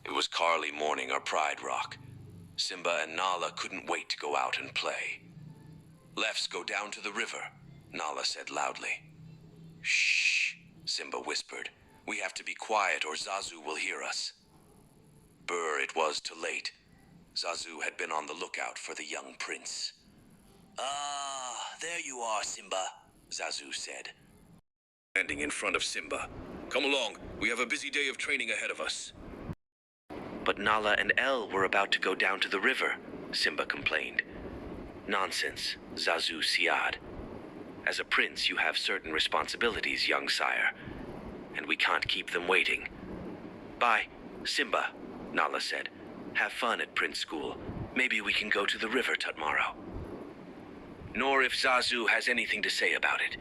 It was Carly morning our Pride Rock. Simba and Nala couldn't wait to go out and play. "Let's go down to the river," Nala said loudly. "Shh," Simba whispered. "We have to be quiet or Zazu will hear us." Brr, it was too late. Zazu had been on the lookout for the young prince. "Ah, there you are, Simba," Zazu said, standing in front of Simba. "Come along, we have a busy day of training ahead of us." "But Nala and El were about to go down to the river," Simba complained. "Nonsense," Zazu sighed. "As a prince, you have certain responsibilities, young sire, and we can't keep them waiting." "Bye, Simba," Nala said. "Have fun at Prince School. Maybe we can go to the river tomorrow." "Nor if Zazu has anything to say about it,"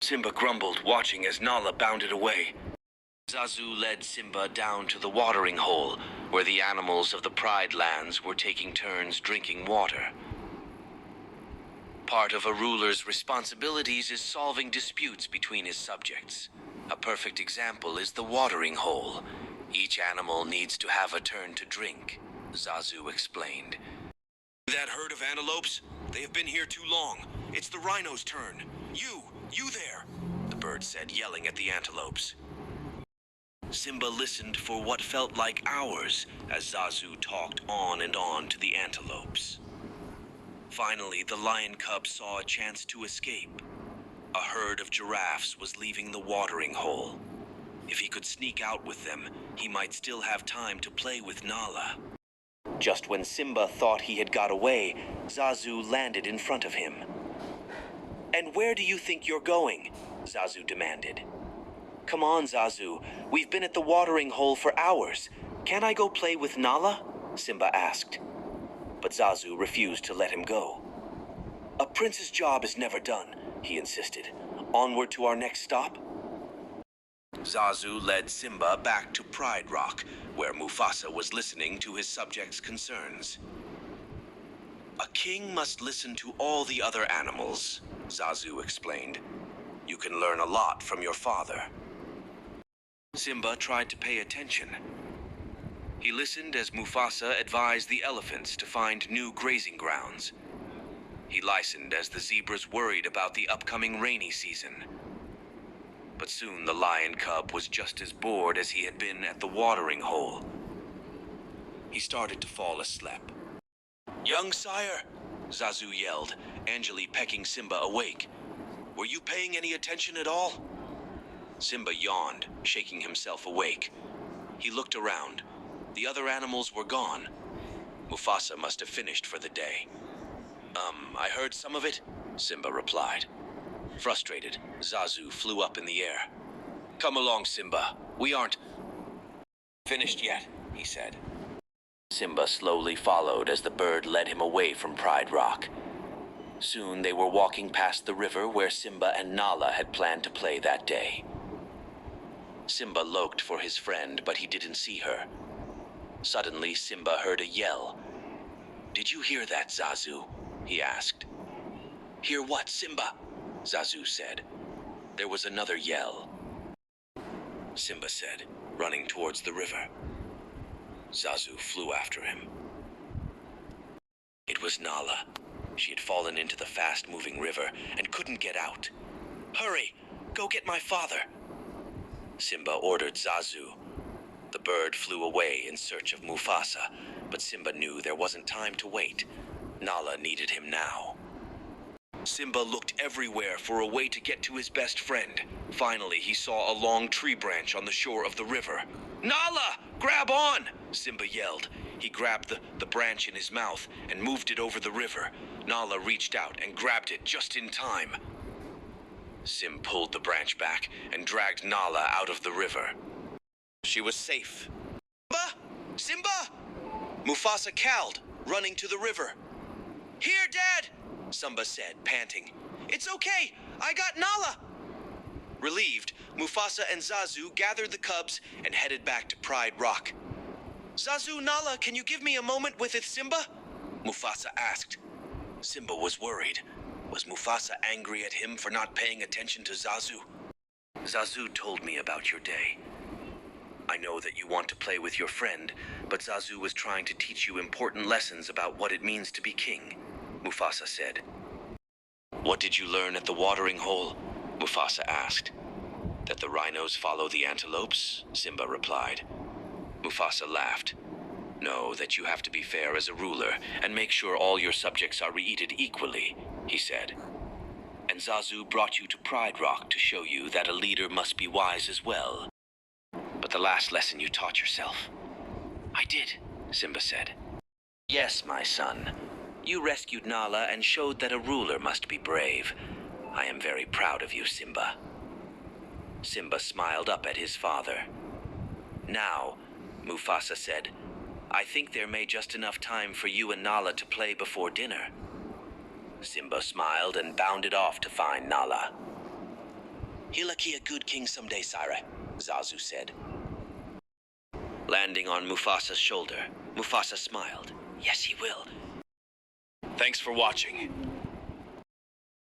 Simba grumbled, watching as Nala bounded away. Zazu led Simba down to the watering hole, where the animals of the Pride Lands were taking turns drinking water. Part of a ruler's responsibilities is solving disputes between his subjects. A perfect example is the watering hole. Each animal needs to have a turn to drink, Zazu explained. "That herd of antelopes? They have been here too long. It's the rhino's turn. You there," the bird said, yelling at the antelopes. Simba listened for what felt like hours as Zazu talked on and on to the antelopes. Finally, the lion cub saw a chance to escape. A herd of giraffes was leaving the watering hole. If he could sneak out with them, he might still have time to play with Nala. Just when Simba thought he had got away, Zazu landed in front of him. "And where do you think you're going?" Zazu demanded. "Come on, Zazu. We've been at the watering hole for hours. Can't I go play with Nala?" Simba asked. But Zazu refused to let him go. "A prince's job is never done," he insisted. "Onward to our next stop?" Zazu led Simba back to Pride Rock, where Mufasa was listening to his subjects' concerns. "A king must listen to all the other animals," Zazu explained. "You can learn a lot from your father." Simba tried to pay attention. He listened as Mufasa advised the elephants to find new grazing grounds. He listened as the zebras worried about the upcoming rainy season. But soon the lion cub was just as bored as he had been at the watering hole. He started to fall asleep. "Young sire," Zazu yelled, angrily pecking Simba awake. "Were you paying any attention at all?" Simba yawned, shaking himself awake. He looked around. The other animals were gone. Mufasa must have finished for the day. I heard some of it," Simba replied. Frustrated, Zazu flew up in the air. "Come along, Simba. We aren't finished yet," he said. Simba slowly followed as the bird led him away from Pride Rock. Soon they were walking past the river where Simba and Nala had planned to play that day. Simba looked for his friend, but he didn't see her. Suddenly, Simba heard a yell. "Did you hear that, Zazu?" he asked. "Hear what, Simba?" Zazu said. There was another yell. Simba said, running towards the river. Zazu flew after him. It was Nala. She had fallen into the fast-moving river and couldn't get out. "Hurry! Go get my father!" Simba ordered Zazu. The bird flew away in search of Mufasa, but Simba knew there wasn't time to wait. Nala needed him now. Simba looked everywhere for a way to get to his best friend. Finally, he saw a long tree branch on the shore of the river. "Nala, grab on!" Simba yelled. He grabbed the branch in his mouth and moved it over the river. Nala reached out and grabbed it just in time. Sim pulled the branch back and dragged Nala out of the river. She was safe. "Simba! Simba!" Mufasa called, running to the river. "Here, Dad!" Simba said, panting. "It's okay, I got Nala!" Relieved, Mufasa and Zazu gathered the cubs and headed back to Pride Rock. "Zazu, Nala, can you give me a moment with Simba?" Mufasa asked. Simba was worried. Was Mufasa angry at him for not paying attention to Zazu? "Zazu told me about your day. I know that you want to play with your friend, but Zazu was trying to teach you important lessons about what it means to be king, Mufasa said. What did you learn at the watering hole? Mufasa asked. That the rhinos follow the antelopes, Simba replied. Mufasa laughed. No, that you have to be fair as a ruler and make sure all your subjects are treated equally, he said. And Zazu brought you to Pride Rock to show you that a leader must be wise as well. But the last lesson you taught yourself. I did, Simba said. Yes, my son. You rescued Nala and showed that a ruler must be brave. I am very proud of you, Simba. Simba smiled up at his father. Now, Mufasa said, I think there may just enough time for you and Nala to play before dinner. Simba smiled and bounded off to find Nala. He'll be a good king someday, Sire, Zazu said. Landing on Mufasa's shoulder, Mufasa smiled. Yes, he will. Thanks for watching.